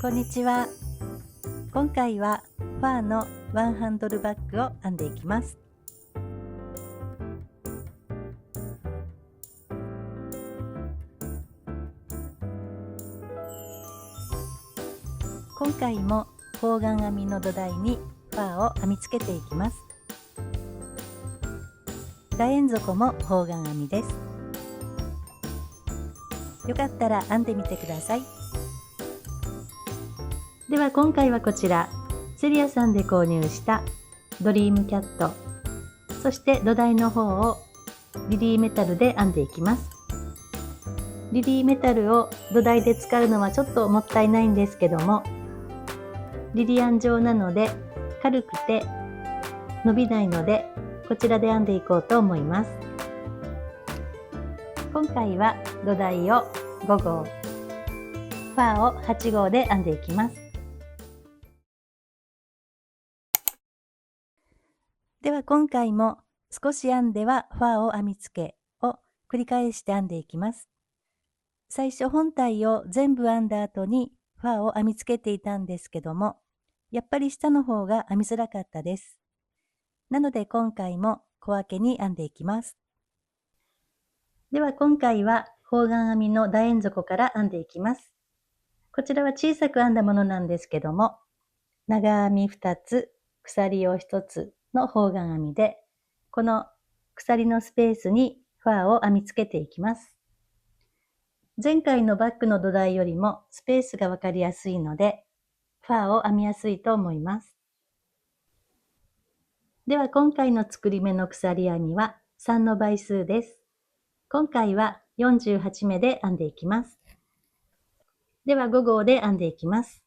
こんにちは。今回はファーのワンハンドルバッグを編んでいきます。今回も方眼編みの土台にファーを編み付けていきます。楕円底も方眼編みです。よかったら編んでみてください。では今回はこちらセリアさんで購入したドリームキャット、そして土台の方をリリーメタルで編んでいきます。リリーメタルを土台で使うのはちょっともったいないんですけども、リリアン状なので軽くて伸びないので、こちらで編んでいこうと思います。今回は土台を5号、ファーを8号で編んでいきます。では今回も少し編んではファーを編み付けを繰り返して編んでいきます。最初本体を全部編んだ後にファーを編み付けていたんですけども、やっぱり下の方が編みづらかったです。なので今回も小分けに編んでいきます。では今回は方眼編みの楕円底から編んでいきます。こちらは小さく編んだものなんですけども、長編み2つ、鎖を1つの方眼編みで、この鎖のスペースにファーを編み付けていきます。前回のバッグの土台よりもスペースがわかりやすいので、ファーを編みやすいと思います。では今回の作り目の鎖編みは3の倍数です。今回は48目で編んでいきます。では5号で編んでいきます。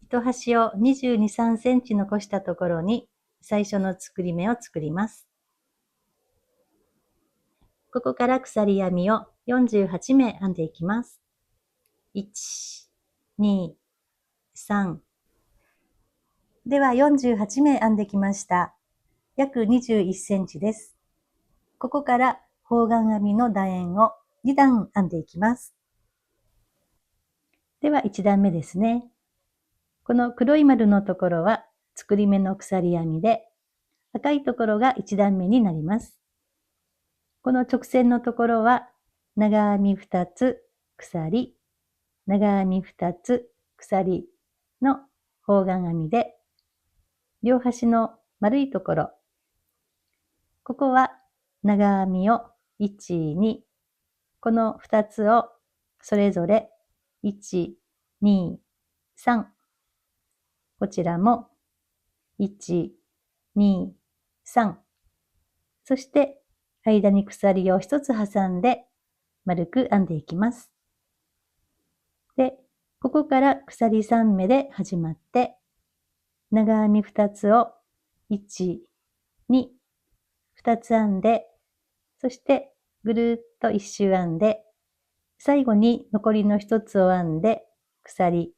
糸端を22、3センチ残したところに最初の作り目を作ります。ここから鎖編みを48目編んでいきます。1、2、3。では48目編んできました。約21センチです。ここから方眼編みの楕円を2段編んでいきます。では1段目ですね。この黒い丸のところは作り目の鎖編みで、赤いところが1段目になります。この直線のところは長編み2つ鎖、長編み2つ鎖の方眼編みで、両端の丸いところ、ここは長編みを1、2、この2つをそれぞれ1、2、3、こちらも1、2、3、そして間に鎖を1つ挟んで丸く編んでいきます。で、ここから鎖3目で始まって、長編み2つを1、2、2つ編んで、そしてぐるっと1周編んで、最後に残りの1つを編んで鎖、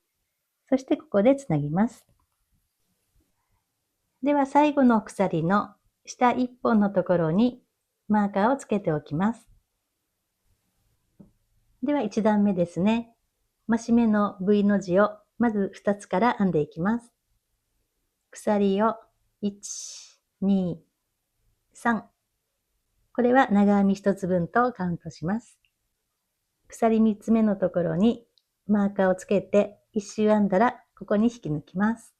そしてここでつなぎます。では最後の鎖の下1本のところにマーカーをつけておきます。では1段目ですね。増し目の V の字をまず2つから編んでいきます。鎖を1、2、3。これは長編み1つ分とカウントします。鎖3つ目のところにマーカーをつけて1周編んだらここに引き抜きます。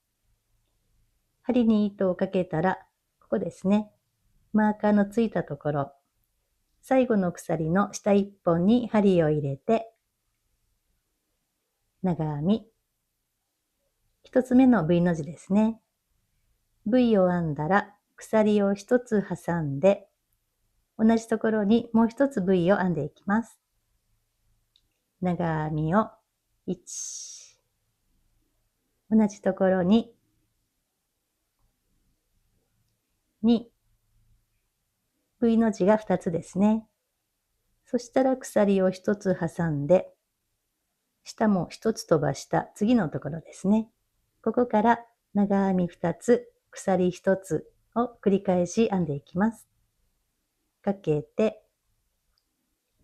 針に糸をかけたらここですね。マーカーのついたところ、最後の鎖の下1本に針を入れて長編み。1つ目の V の字ですね。V を編んだら鎖を1つ挟んで、同じところにもう1つ V を編んでいきます。長編みを1、同じところに2、V の字が2つですね。そしたら鎖を1つ挟んで、下も1つ飛ばした次のところですね。ここから長編み2つ、鎖1つを繰り返し編んでいきます。かけて、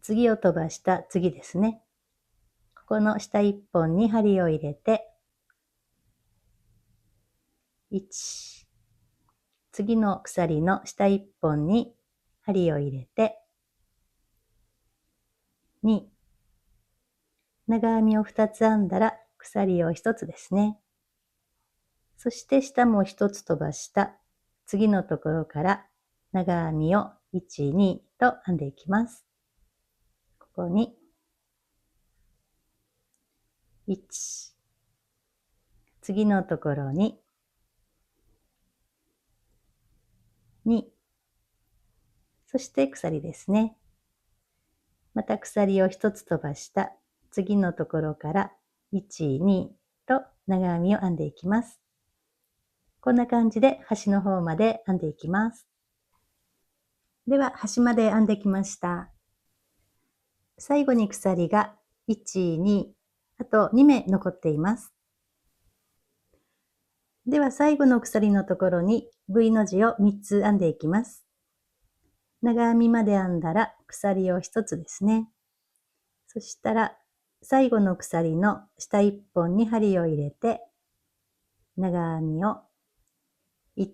次を飛ばした次ですね。ここの下1本に針を入れて、1、次の鎖の下1本に針を入れて、2、長編みを2つ編んだら鎖を1つですね。そして下も1つ飛ばした次のところから長編みを1、2と編んでいきます。ここに1、次のところに2、そして鎖ですね。また鎖を1つ飛ばした次のところから1、2と長編みを編んでいきます。こんな感じで端の方まで編んでいきます。では端まで編んできました。最後に鎖が1、2、あと2目残っています。では最後の鎖のところに V の字を3つ編んでいきます。長編みまで編んだら鎖を1つですね。そしたら最後の鎖の下1本に針を入れて長編みを1、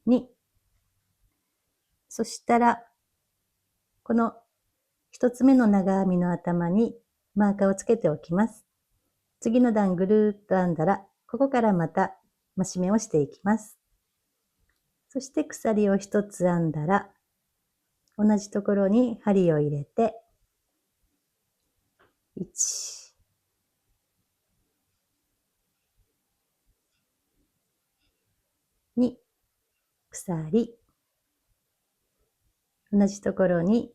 2、そしたらこの1つ目の長編みの頭にマーカーをつけておきます。次の段ぐるーっと編んだらここからまた増し目をしていきます。そして鎖を1つ編んだら同じところに針を入れて1、2、鎖、同じところに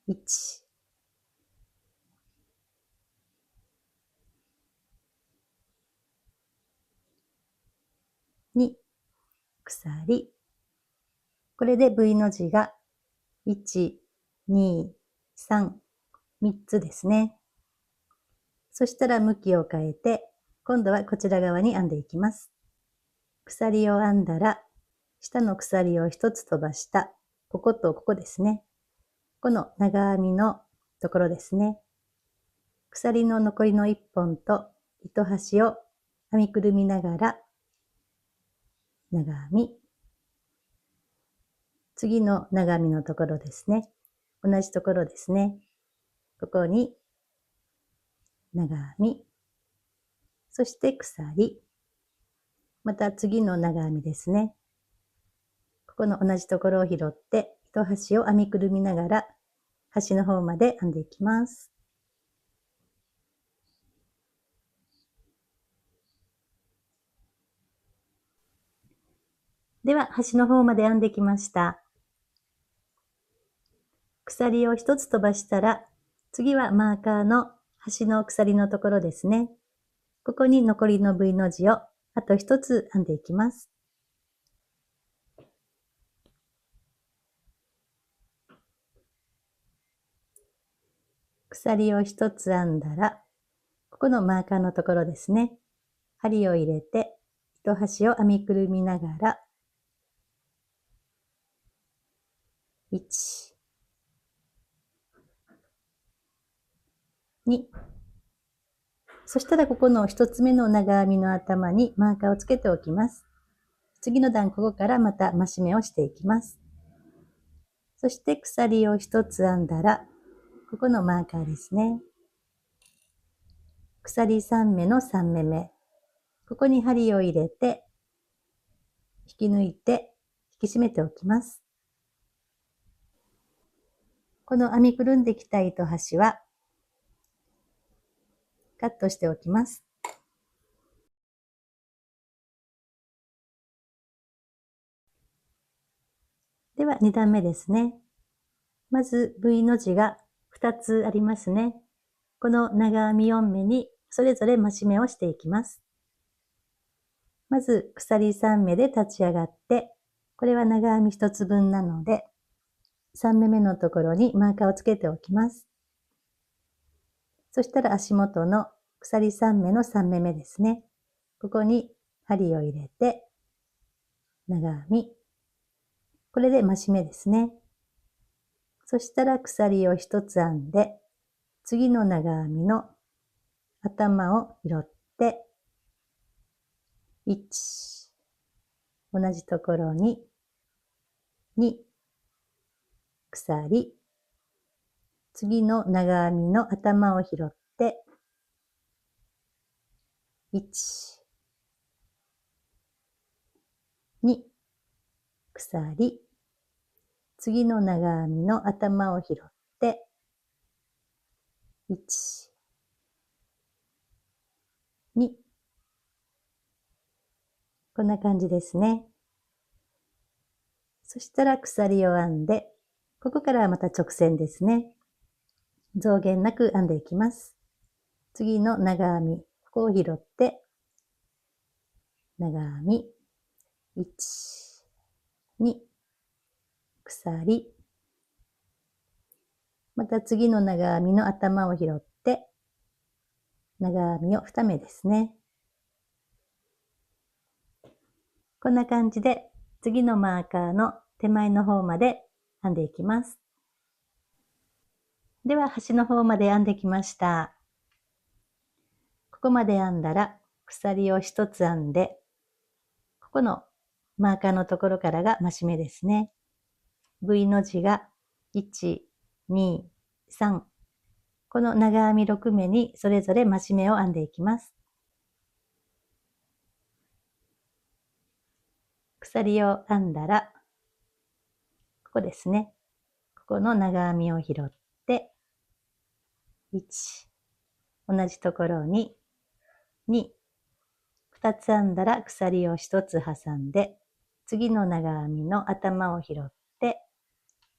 1、2、鎖。これで V の字が1、2、3、3つですね。そしたら向きを変えて、今度はこちら側に編んでいきます。鎖を編んだら、下の鎖を1つ飛ばした、こことここですね。この長編みのところですね。鎖の残りの1本と糸端を編みくるみながら、長編み、次の長編みのところですね。同じところですね。ここに長編み、そして鎖、また次の長編みですね。ここの同じところを拾って糸端を編みくるみながら端の方まで編んでいきます。では端の方まで編んできました。鎖を1つ飛ばしたら次はマーカーの端の鎖のところですね。ここに残りの V の字をあと1つ編んでいきます。鎖を1つ編んだら、ここのマーカーのところですね。針を入れて、糸端を編みくるみながら、1、2、そしたらここの1つ目の長編みの頭にマーカーをつけておきます。次の段、ここからまた増し目をしていきます。そして鎖を1つ編んだら、ここのマーカーですね。鎖3目の3目目。ここに針を入れて、引き抜いて、引き締めておきます。この編みくるんできた糸端は、カットしておきます。では2段目ですね。まず V の字が2つありますね。この長編み4目にそれぞれ増し目をしていきます。まず鎖3目で立ち上がって、これは長編み1つ分なので、3目目のところにマーカーをつけておきます。そしたら足元の鎖3目の3目目ですね。ここに針を入れて、長編み、これで増し目ですね。そしたら鎖を一つ編んで、次の長編みの頭を拾って、1、同じところに、2、鎖、次の長編みの頭を拾って、1、2、鎖、次の長編みの頭を拾って、1、2、こんな感じですね。そしたら鎖を編んで、ここからはまた直線ですね。増減なく編んでいきます。次の長編み、ここを拾って、長編み、1、2、鎖、また次の長編みの頭を拾って、長編みを2目ですね。こんな感じで次のマーカーの手前の方まで編んでいきます。では端の方まで編んできました。ここまで編んだら鎖を1つ編んで、ここのマーカーのところからが増し目ですね。V の字が1、2、3。この長編み6目にそれぞれ増し目を編んでいきます。鎖を編んだら、ここですね。ここの長編みを拾って、1、同じところに、2、2つ編んだら鎖を1つ挟んで、次の長編みの頭を拾って、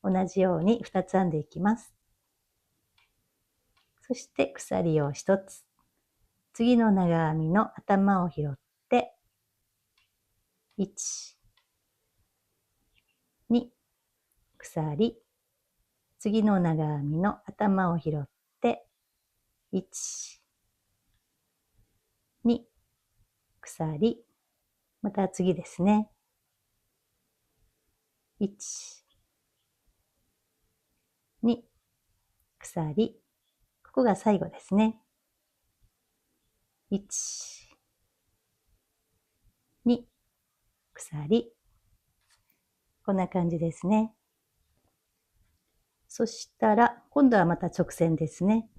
同じように2つ編んでいきます。そして鎖を1つ、次の長編みの頭を拾って、1、2、鎖、次の長編みの頭を拾って、1、2、鎖、また次ですね。1、2、鎖、ここが最後ですね。1、2、鎖、こんな感じですね。そしたら、今度はまた直線ですね。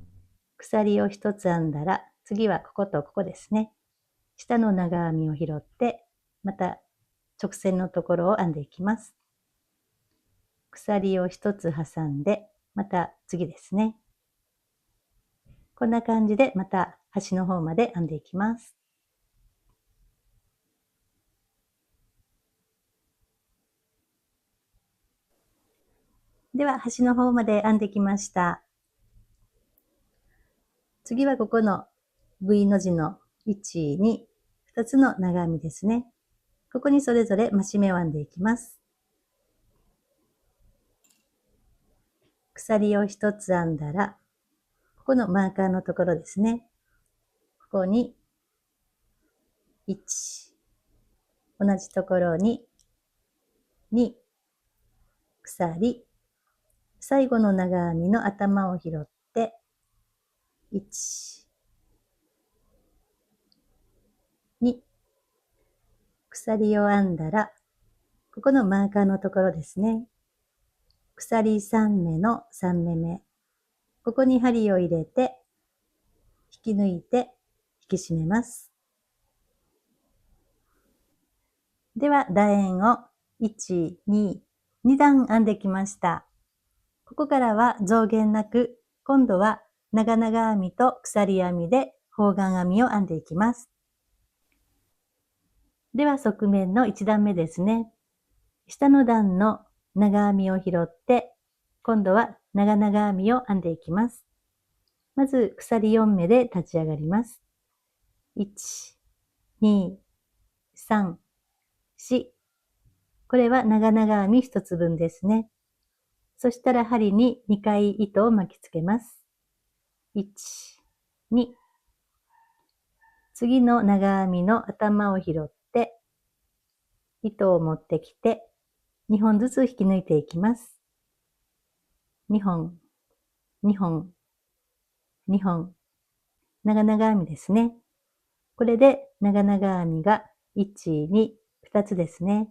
鎖を一つ編んだら、次はこことここですね。下の長編みを拾って、また直線のところを編んでいきます。鎖を一つ挟んで、また次ですね。こんな感じでまた端の方まで編んでいきます。では端の方まで編んできました。次はここの V の字の1、2、2つの長編みですね。ここにそれぞれ増し目を編んでいきます。鎖を一つ編んだら、ここのマーカーのところですね。ここに1、同じところに2、鎖、最後の長編みの頭を拾って、1、2、鎖を編んだら、ここのマーカーのところですね。鎖3目の3目目。ここに針を入れて、引き抜いて引き締めます。では、楕円を1、2、2段編んできました。ここからは増減なく、今度は長々編みと鎖編みで方眼編みを編んでいきます。では、側面の1段目ですね。下の段の長編みを拾って、今度は長々編みを編んでいきます。まず、鎖4目で立ち上がります。1、2、3、4。これは長々編み1つ分ですね。そしたら針に2回糸を巻きつけます。1、2。次の長編みの頭を拾って、糸を持ってきて、2本ずつ引き抜いていきます。2本、2本、2本。長々編みですね。これで長々編みが1、2、2つですね。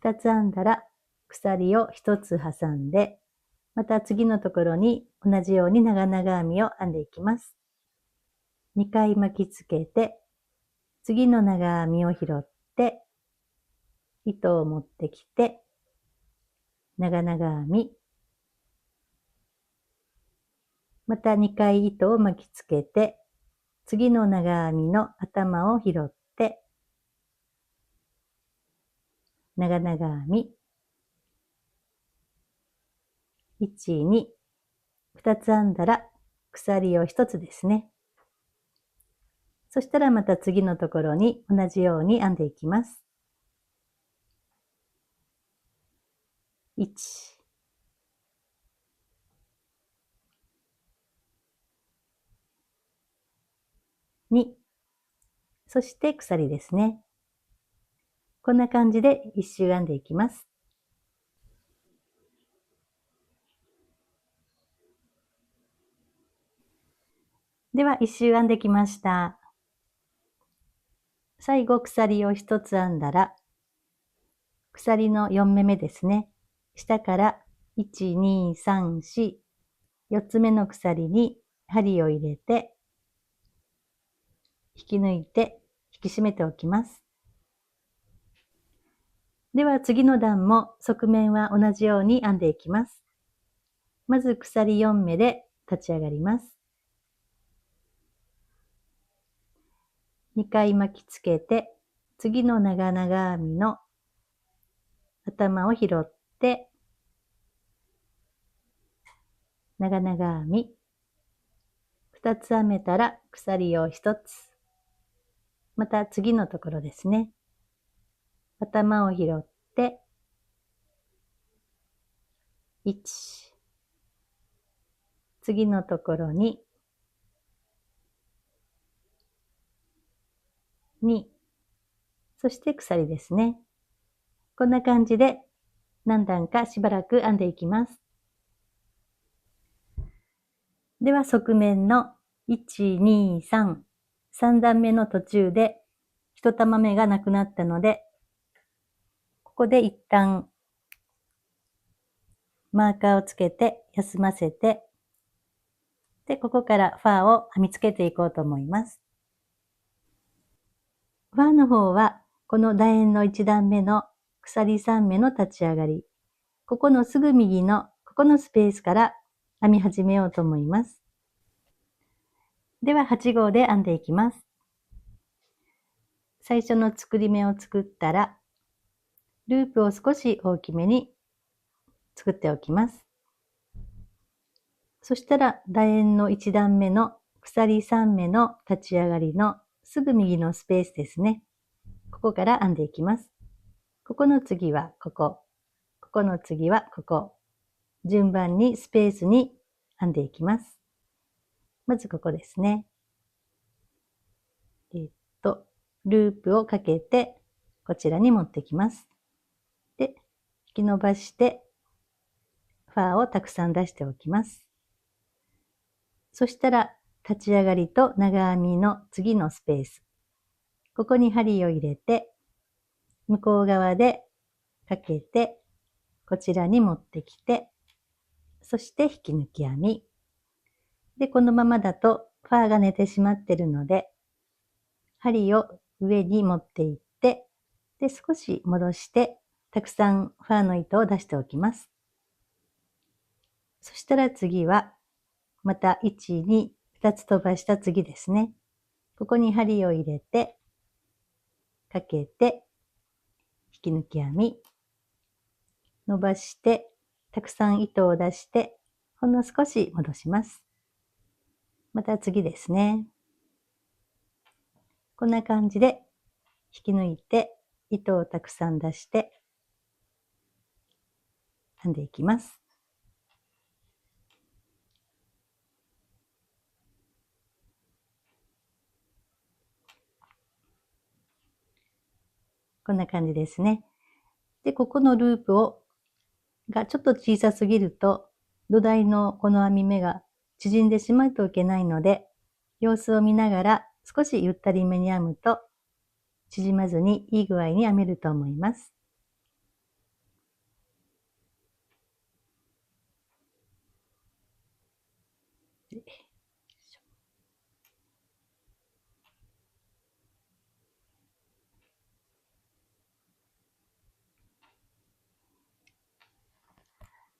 2つ編んだら鎖を1つ挟んで、また次のところに同じように長々編みを編んでいきます。2回巻きつけて、次の長編みを拾って、糸を持ってきて、長々編み、また2回糸を巻きつけて、次の長編みの頭を拾って、長々編み、1、2、2つ編んだら鎖を1つですね。そしたらまた次のところに同じように編んでいきます。1、2、そして鎖ですね。こんな感じで一周編んでいきます。では一周編んできました。最後鎖を1つ編んだら、鎖の4目目ですね。下から1、2、3、4、4つ目の鎖に針を入れて、引き抜いて引き締めておきます。では次の段も側面は同じように編んでいきます。まず鎖4目で立ち上がります。2回巻きつけて、次の長々編みの頭を拾って、長々編み、2つ編めたら鎖を1つ。また次のところですね。頭を拾って、1。次のところに、2。そして鎖ですね。こんな感じで何段かしばらく編んでいきます。では側面の1、2、3、3段目の途中で1玉目がなくなったので、ここで一旦マーカーをつけて休ませて、で、ここからファーを編み付けていこうと思います。ファーの方は、この楕円の1段目の鎖3目の立ち上がり、ここのすぐ右のここのスペースから編み始めようと思います。では8号で編んでいきます。最初の作り目を作ったら、ループを少し大きめに作っておきます。そしたら楕円の1段目の鎖3目の立ち上がりのすぐ右のスペースですね。ここから編んでいきます。ここの次はここ。ここの次はここ。順番にスペースに編んでいきます。まずここですね。ループをかけてこちらに持ってきます。で、引き伸ばしてファーをたくさん出しておきます。そしたら立ち上がりと長編みの次のスペース。ここに針を入れて向こう側でかけてこちらに持ってきて、そして引き抜き編み。で、このままだとファーが寝てしまっているので、針を上に持っていって、で、少し戻して、たくさんファーの糸を出しておきます。そしたら次は、また1、2、2つ飛ばした次ですね。ここに針を入れて、かけて、引き抜き編み、伸ばして、たくさん糸を出して、ほんの少し戻します。また次ですね。こんな感じで引き抜いて糸をたくさん出して編んでいきます。こんな感じですね。で、ここのループがちょっと小さすぎると、土台のこの編み目が縮んでしまうといけないので、様子を見ながら少しゆったりめに編むと、縮まずにいい具合に編めると思います。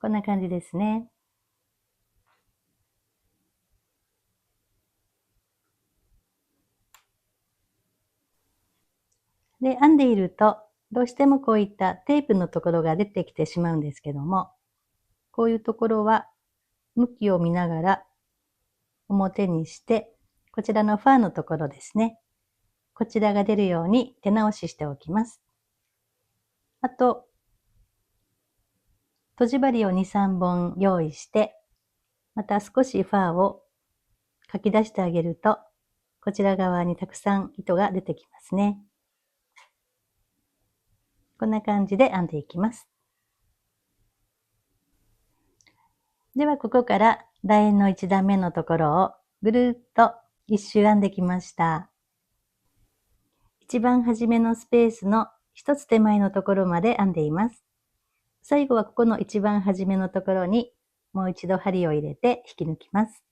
こんな感じですね。で、編んでいると、どうしてもこういったテープのところが出てきてしまうんですけども、こういうところは向きを見ながら表にして、こちらのファーのところですね。こちらが出るように手直ししておきます。あと、とじ針を2、3本用意して、また少しファーをかき出してあげると、こちら側にたくさん糸が出てきますね。こんな感じで編んでいきます。では、ここから楕円の1段目のところをぐるっと一周編んできました。一番初めのスペースの一つ手前のところまで編んでいます。最後はここの一番初めのところにもう一度針を入れて引き抜きます。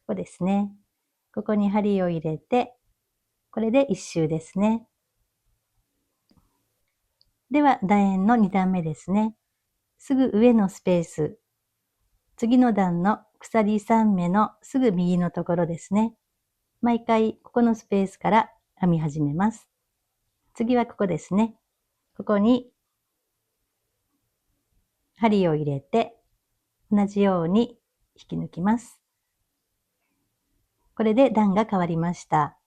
ここですね。ここに針を入れて、これで一周ですね。では、楕円の2段目ですね。すぐ上のスペース、次の段の鎖3目のすぐ右のところですね。毎回ここのスペースから編み始めます。次はここですね。ここに針を入れて同じように引き抜きます。これで段が変わりました。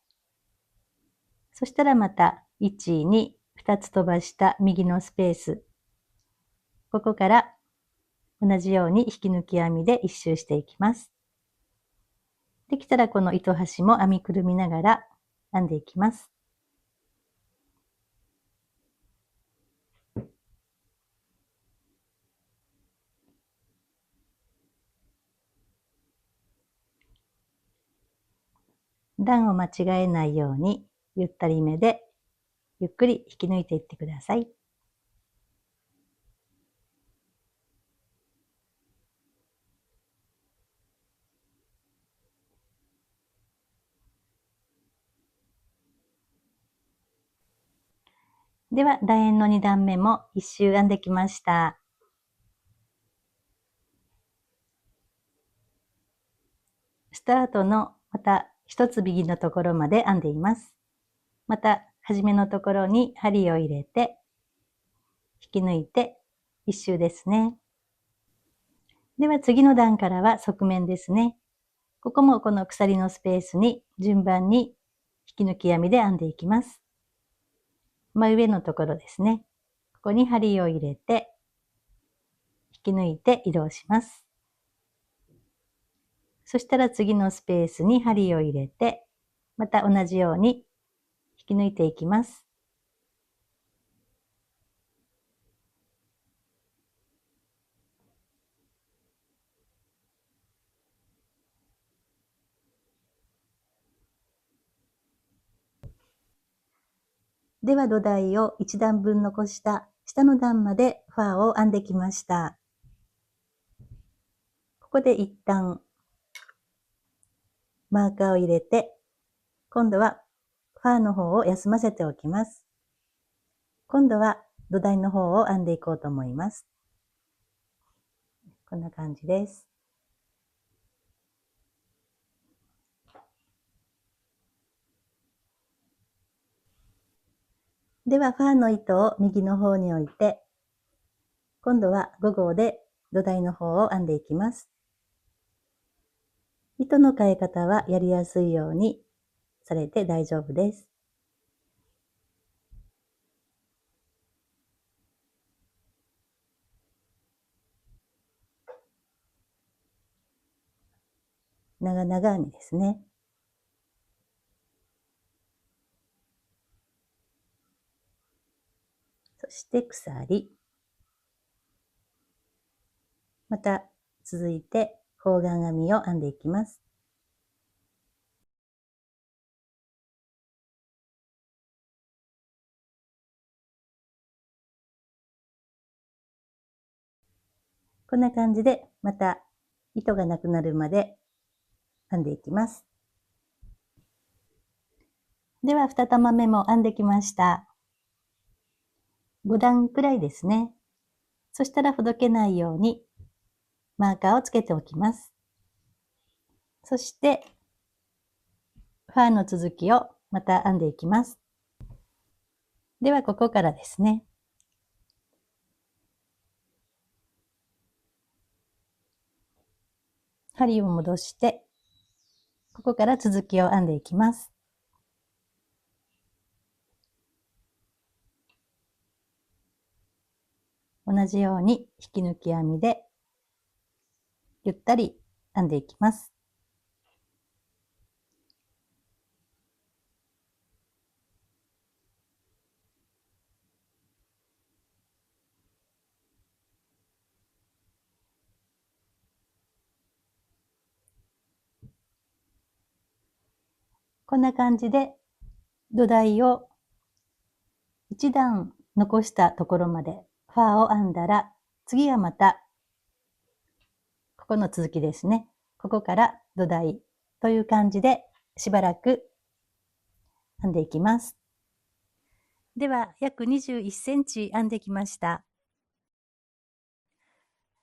そしたらまた1、2、2つ飛ばした右のスペース。ここから同じように引き抜き編みで一周していきます。できたらこの糸端も編みくるみながら編んでいきます。段を間違えないようにゆったりめでゆっくり引き抜いていってください。では、楕円の2段目も一周編んできました。スタートのまた一つ右のところまで編んでいます。また、初めのところに針を入れて、引き抜いて一周ですね。では次の段からは側面ですね。ここもこの鎖のスペースに順番に引き抜き編みで編んでいきます。真上のところですね。ここに針を入れて、引き抜いて移動します。そしたら次のスペースに針を入れて、また同じように引き抜いていきます。では土台を1段分残した下の段までファーを編んできました。ここで一旦マーカーを入れて、今度はファーの方を休ませておきます。今度は土台の方を編んでいこうと思います。こんな感じです。ではファーの糸を右の方に置いて、今度は5号で土台の方を編んでいきます。糸の変え方はやりやすいようにされて大丈夫です。長々編みですね。そして鎖。また続いて方眼編みを編んでいきます。こんな感じでまた糸がなくなるまで編んでいきます。では2玉目も編んできました。5段くらいですね。そしたらほどけないようにマーカーをつけておきます。そしてファーの続きをまた編んでいきます。ではここからですね。針を戻して、ここから続きを編んでいきます。同じように引き抜き編みでゆったり編んでいきます。こんな感じで土台を1段残したところまでファーを編んだら、次はまたここの続きですね。ここから土台という感じでしばらく編んでいきます。では約21センチ編んできました。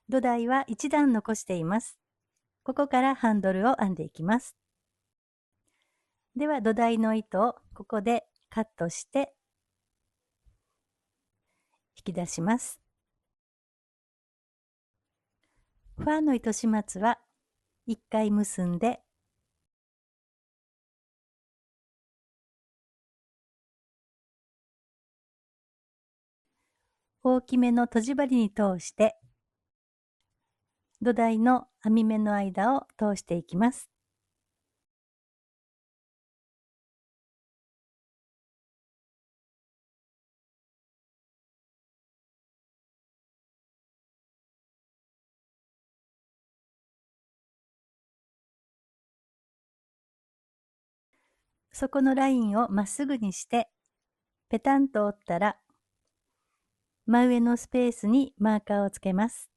土台は1段残しています。ここからハンドルを編んでいきます。では土台の糸をここでカットして引き出します。ファーの糸始末は1回結んで大きめのとじ針に通して土台の編み目の間を通していきます。そこのラインをまっすぐにしてペタンと折ったら真上のスペースにマーカーをつけます。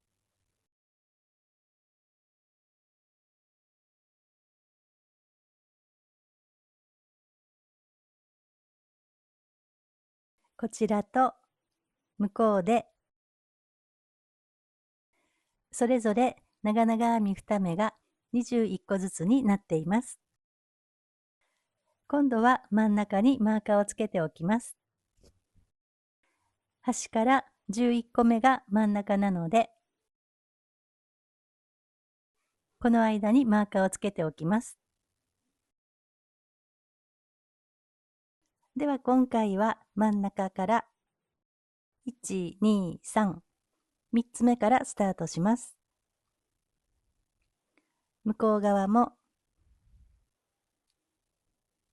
こちらと向こうでそれぞれ長々編み2目が21個ずつになっています。今度は真ん中にマーカーをつけておきます。端から11個目が真ん中なので、この間にマーカーをつけておきます。では今回は真ん中から1、2、3、3つ目からスタートします。向こう側も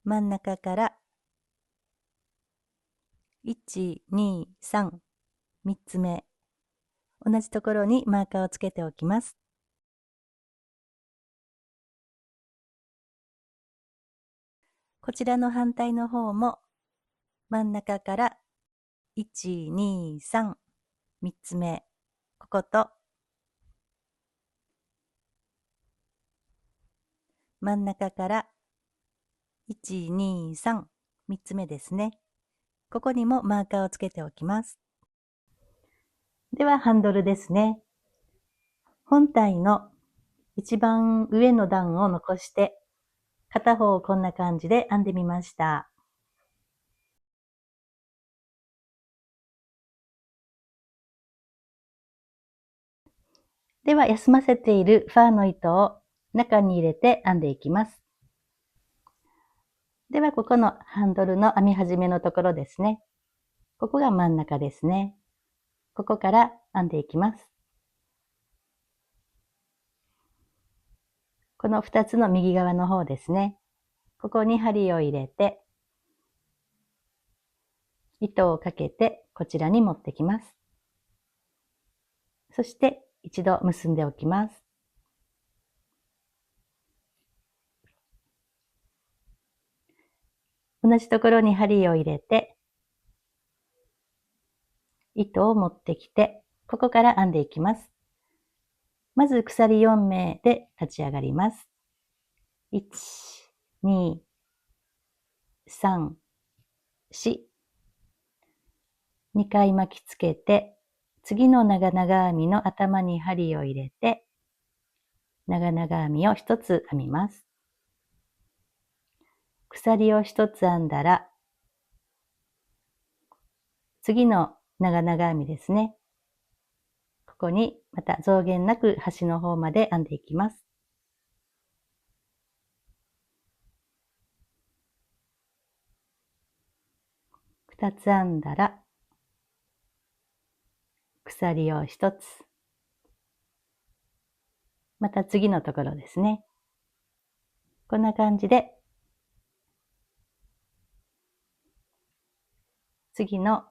真ん中から1、2、3、3つ目。同じところにマーカーをつけておきます。こちらの反対の方も真ん中から1、2、3、3つ目。ここと真ん中から1、2、3、3つ目ですね。ここにもマーカーをつけておきます。ではハンドルですね。本体の一番上の段を残して、片方をこんな感じで編んでみました。では休ませているファーの糸を中に入れて編んでいきます。ではここのハンドルの編み始めのところですね。ここが真ん中ですね。ここから編んでいきます。この2つの右側の方ですね。ここに針を入れて、糸をかけてこちらに持ってきます。そして一度結んでおきます。同じところに針を入れて、糸を持ってきて、ここから編んでいきます。まず鎖4目で立ち上がります。1、2、3、4。2回巻きつけて、次の長々編みの頭に針を入れて、長々編みを1つ編みます。鎖を1つ編んだら、次の長々編みですね。ここにまた増減なく端の方まで編んでいきます。2つ編んだら、鎖を1つ。また次のところですね。こんな感じで、次の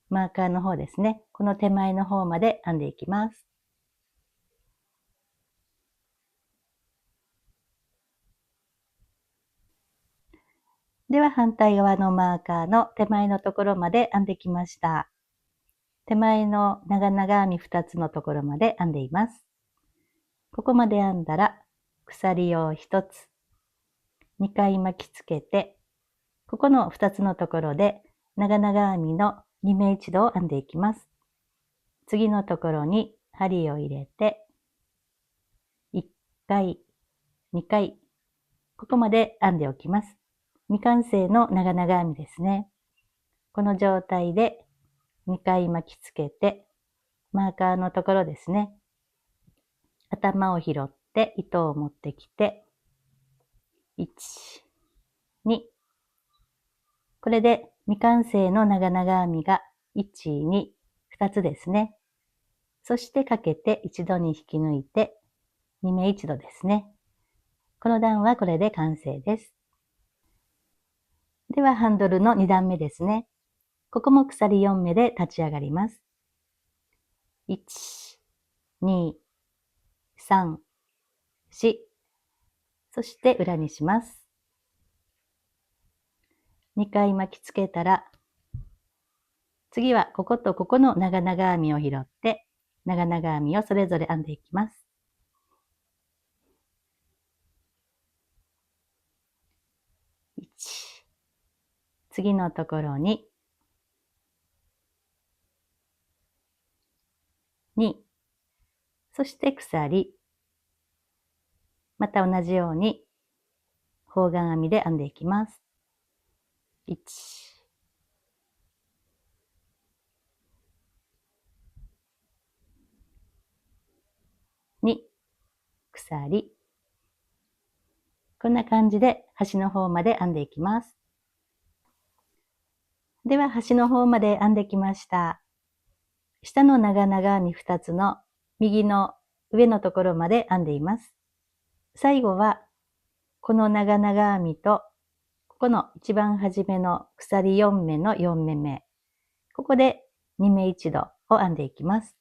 マーカーの方ですね。この手前の方まで編んでいきます。では反対側のマーカーの手前のところまで編んできました。手前の長々編み2つのところまで編んでいます。ここまで編んだら鎖を1つ、2回巻きつけて、ここの2つのところで長々編みの2目一度を編んでいきます。次のところに針を入れて、1回、2回、ここまで編んでおきます。未完成の長々編みですね。この状態で2回巻きつけて、マーカーのところですね。頭を拾って糸を持ってきて、1、2。これで未完成の長々編みが1、2、2つですね。そしてかけて一度に引き抜いて、2目一度ですね。この段はこれで完成です。ではハンドルの2段目ですね。ここも鎖4目で立ち上がります。1、2、3、4。そして裏にします。2回巻きつけたら、次はこことここの長々編みを拾って、長々編みをそれぞれ編んでいきます。1、次のところに、2、そして鎖、また同じように方眼編みで編んでいきます。1、2、鎖。こんな感じで端の方まで編んでいきます。では端の方まで編んできました。下の長々編み2つの右の上のところまで編んでいます。最後はこの長々編みとここの一番初めの鎖4目の4目目、ここで2目一度を編んでいきます。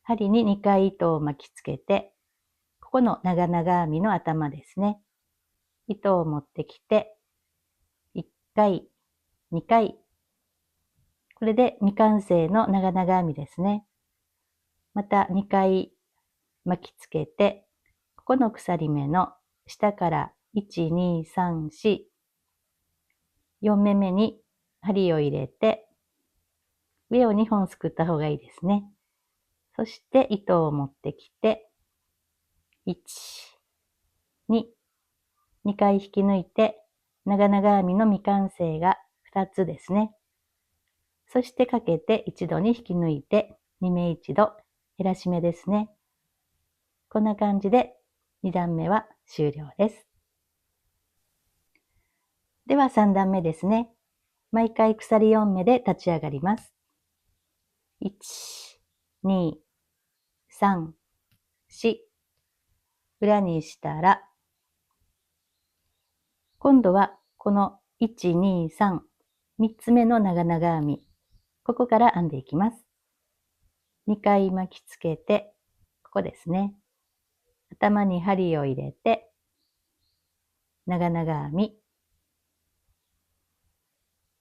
針に2回糸を巻きつけて、ここの長々編みの頭ですね。糸を持ってきて、1回、2回。これで未完成の長々編みですね。また2回巻きつけて、ここの鎖目の下から1、2、3、4、4目目に針を入れて、上を2本すくった方がいいですね。そして糸を持ってきて、1、2、2回引き抜いて、長々編みの未完成が2つですね。そしてかけて一度に引き抜いて、2目一度、減らし目ですね。こんな感じで2段目は終了です。では3段目ですね。毎回鎖4目で立ち上がります。1、2、3、4。裏にしたら、今度はこの1、2、3。3つ目の長々編み、ここから編んでいきます。2回巻きつけて、ここですね。頭に針を入れて、長々編み、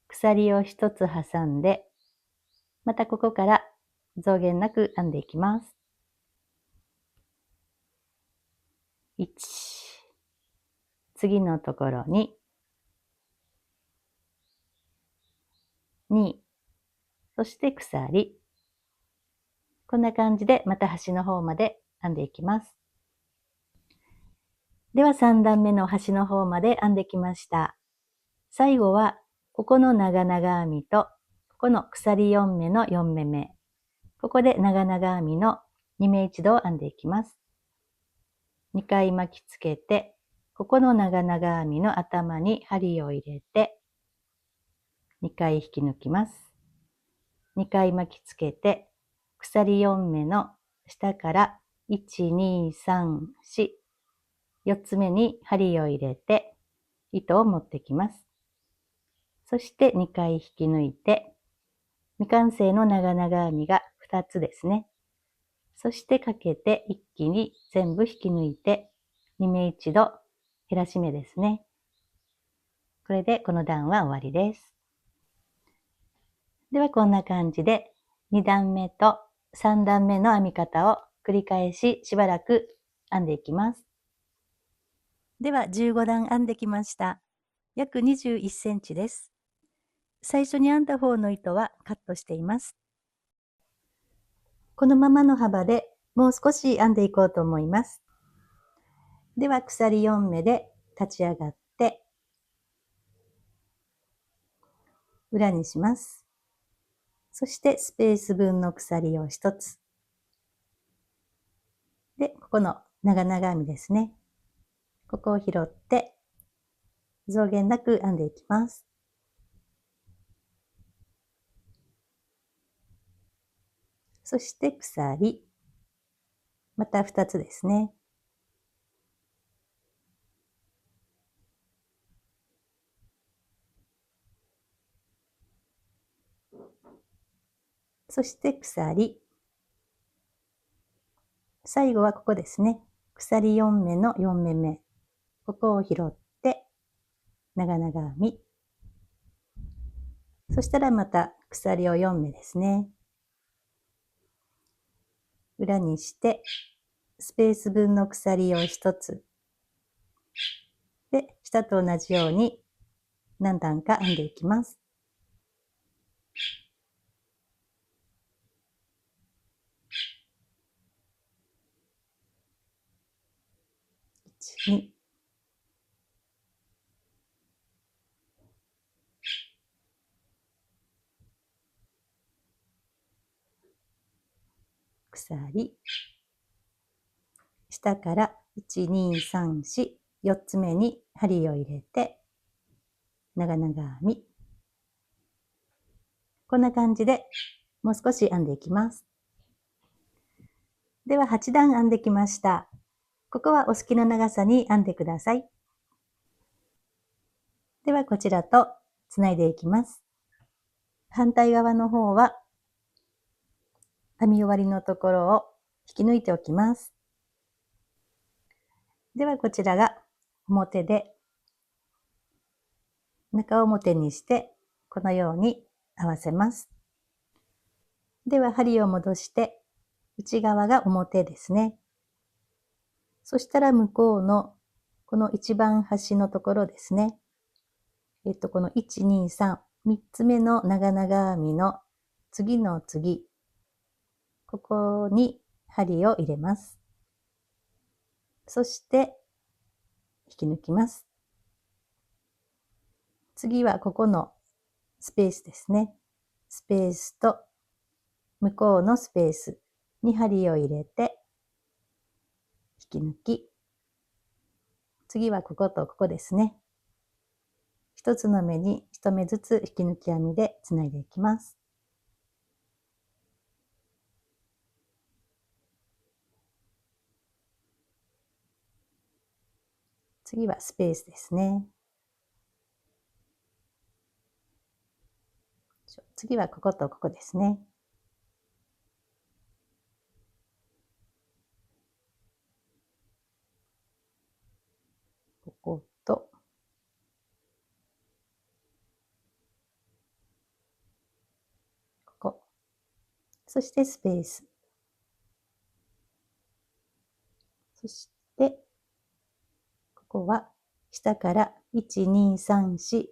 鎖を1つ挟んで、またここから増減なく編んでいきます。1、次のところに、2、そして鎖。こんな感じでまた端の方まで編んでいきます。では3段目の端の方まで編んできました。最後は、ここの長々編みと、ここの鎖4目の4目目。ここで長々編みの2目一度を編んでいきます。2回巻きつけて、ここの長々編みの頭に針を入れて、2回引き抜きます。2回巻きつけて、鎖4目の下から1、2、3、4、4つ目に針を入れて、糸を持ってきます。そして2回引き抜いて、未完成の長々編みが2つですね。そしてかけて一気に全部引き抜いて、2目一度減らし目ですね。これでこの段は終わりです。ではこんな感じで2段目と3段目の編み方を繰り返ししばらく編んでいきます。では15段編んできました。約21センチです。最初に編んだ方の糸はカットしています。このままの幅でもう少し編んでいこうと思います。では鎖4目で立ち上がって裏にします。そしてスペース分の鎖を1つ。で、ここの長々編みですね。ここを拾って増減なく編んでいきます。そして鎖。また2つですね。そして鎖。最後はここですね。鎖4目の4目目。ここを拾って長々編み。そしたらまた鎖を4目ですね。裏にしてスペース分の鎖を1つ。で、下と同じように何段か編んでいきます。1、2、鎖。下から1、2、3、4、4つ目に針を入れて、長々編み。こんな感じでもう少し編んでいきます。では8段編んできました。ここはお好きな長さに編んでください。ではこちらとつないでいきます。反対側の方は編み終わりのところを引き抜いておきます。ではこちらが表で中表にしてこのように合わせます。では針を戻して内側が表ですね。そしたら向こうのこの一番端のところですね。この1、2、3、3つ目の長々編みの次の次、ここに針を入れます。そして引き抜きます。次はここのスペースですね。スペースと向こうのスペースに針を入れて引き抜き、次はこことここですね。一つの目に一目ずつ引き抜き編みでつないでいきます。次はスペースですね。次はこことここですね。ここと、ここ。そしてスペース。そして、ここは下から1、2、3、4、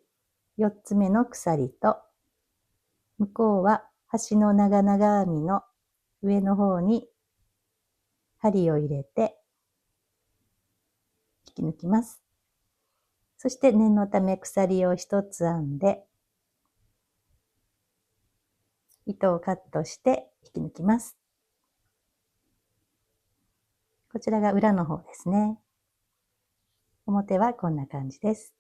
4つ目の鎖と、向こうは端の長々編みの上の方に針を入れて引き抜きます。そして念のため鎖を一つ編んで、糸をカットして引き抜きます。こちらが裏の方ですね。表はこんな感じです。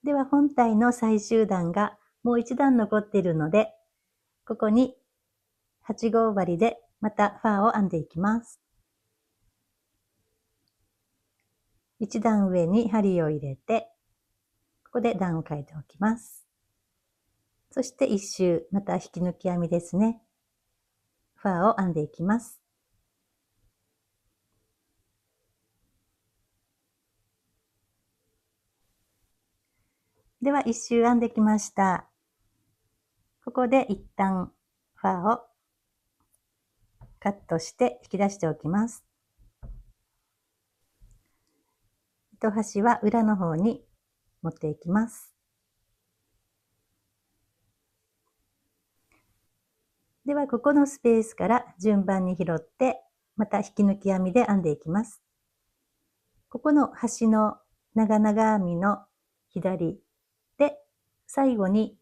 では本体の最終段がもう一段残っているので、ここに8号針でまたファーを編んでいきます。一段上に針を入れて、ここで段を変えておきます。そして一周、また引き抜き編みですね。ファーを編んでいきます。では一周編んできました。ここで一旦ファーをカットして引き出しておきます。糸端は裏の方に持っていきます。ではここのスペースから順番に拾って、また引き抜き編みで編んでいきます。ここの端の長々編みの左で、最後に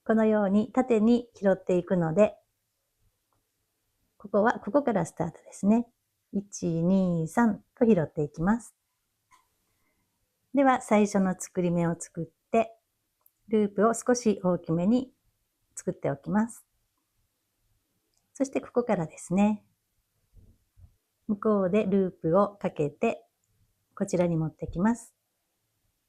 このように縦に拾っていくので、ここはここからスタートですね。1、2、3と拾っていきます。では最初の作り目を作って、ループを少し大きめに作っておきます。そしてここからですね、向こうでループをかけて、こちらに持ってきます。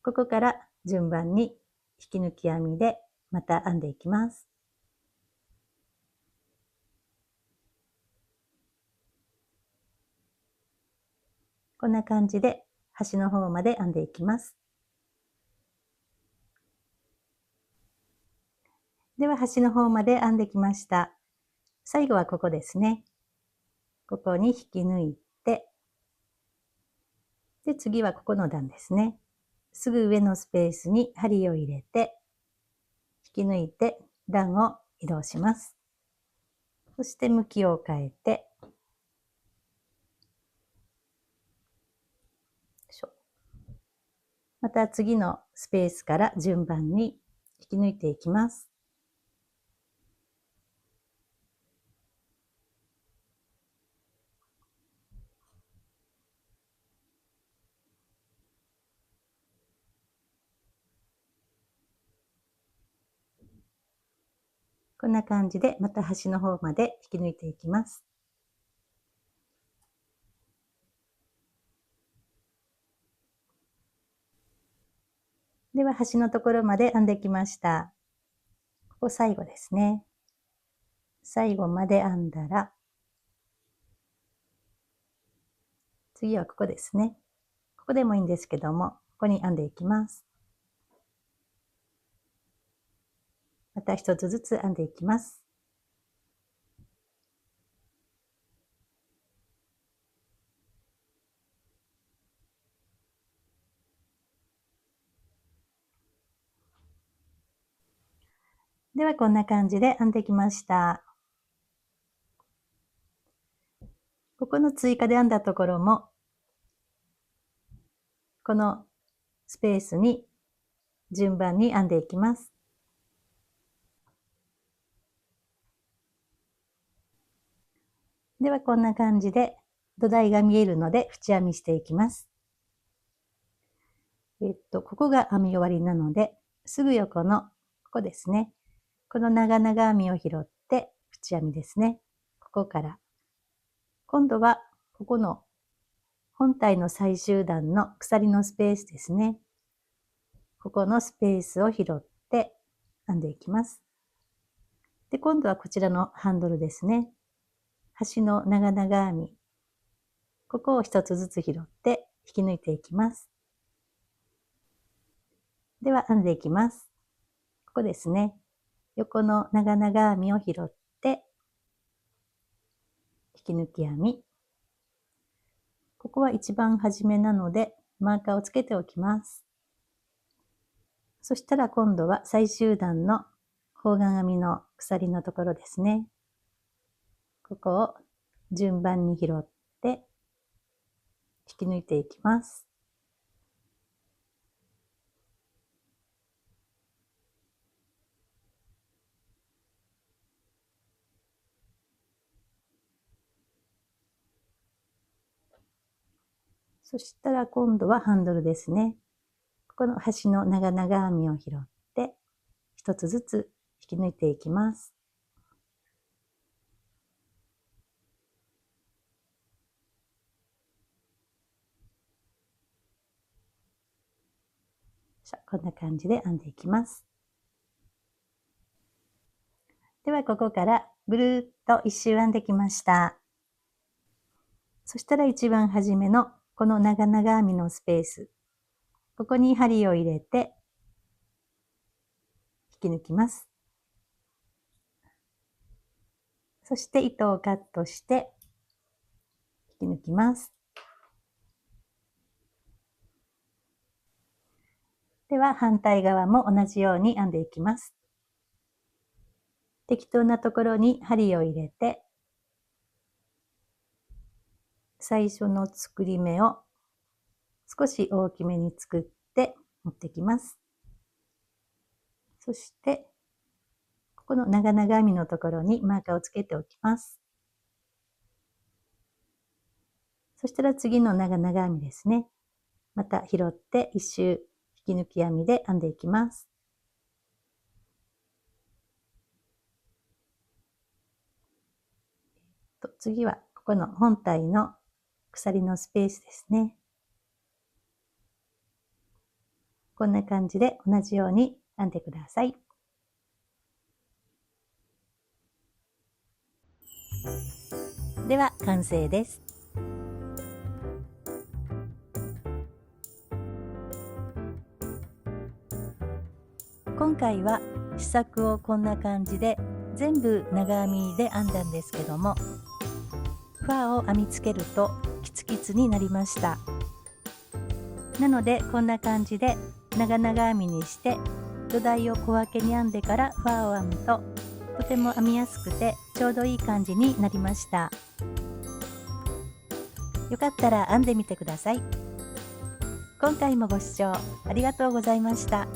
ここから順番に引き抜き編みでまた編んでいきます。こんな感じで端の方まで編んでいきます。では端の方まで編んできました。最後はここですね。ここに引き抜いて、で、次はここの段ですね。すぐ上のスペースに針を入れて、引き抜いて段を移動します。そして向きを変えて、また次のスペースから順番に引き抜いていきます。こんな感じでまた端の方まで引き抜いていきます。では端のところまで編んできました。ここ最後ですね。最後まで編んだら、次はここですね。ここでもいいんですけども、ここに編んでいきます。また一つずつ編んでいきます。ではこんな感じで編んできました。ここの追加で編んだところも、このスペースに順番に編んでいきます。ではこんな感じで土台が見えるので縁編みしていきます。ここが編み終わりなので、すぐ横のここですね。この長々編みを拾って縁編みですね。ここから。今度はここの本体の最終段の鎖のスペースですね。ここのスペースを拾って編んでいきます。で、今度はこちらのハンドルですね。端の長々編み。ここを一つずつ拾って引き抜いていきます。では編んでいきます。ここですね。横の長々編みを拾って引き抜き編み。ここは一番初めなのでマーカーをつけておきます。そしたら今度は最終段の方眼編みの鎖のところですね。ここを順番に拾って引き抜いていきます。そしたら今度はハンドルですね。ここの端の長々編みを拾って一つずつ引き抜いていきます。こんな感じで編んでいきます。ではここからぐるーっと一周編んできました。そしたら一番初めのこの長々編みのスペース、ここに針を入れて引き抜きます。そして糸をカットして引き抜きます。では反対側も同じように編んでいきます。適当なところに針を入れて、最初の作り目を少し大きめに作って持ってきます。そして、ここの長々編みのところにマーカーをつけておきます。そしたら次の長々編みですね。また拾って一周引き抜き編みで編んでいきます。次はここの本体の鎖のスペースですね。こんな感じで同じように編んでください。では完成です。今回は試作をこんな感じで全部長編みで編んだんですけども、ファーを編みつけるとキツキツになりました。なのでこんな感じで長々編みにして土台を小分けに編んでからファーを編むととても編みやすくてちょうどいい感じになりました。よかったら編んでみてください。今回もご視聴ありがとうございました。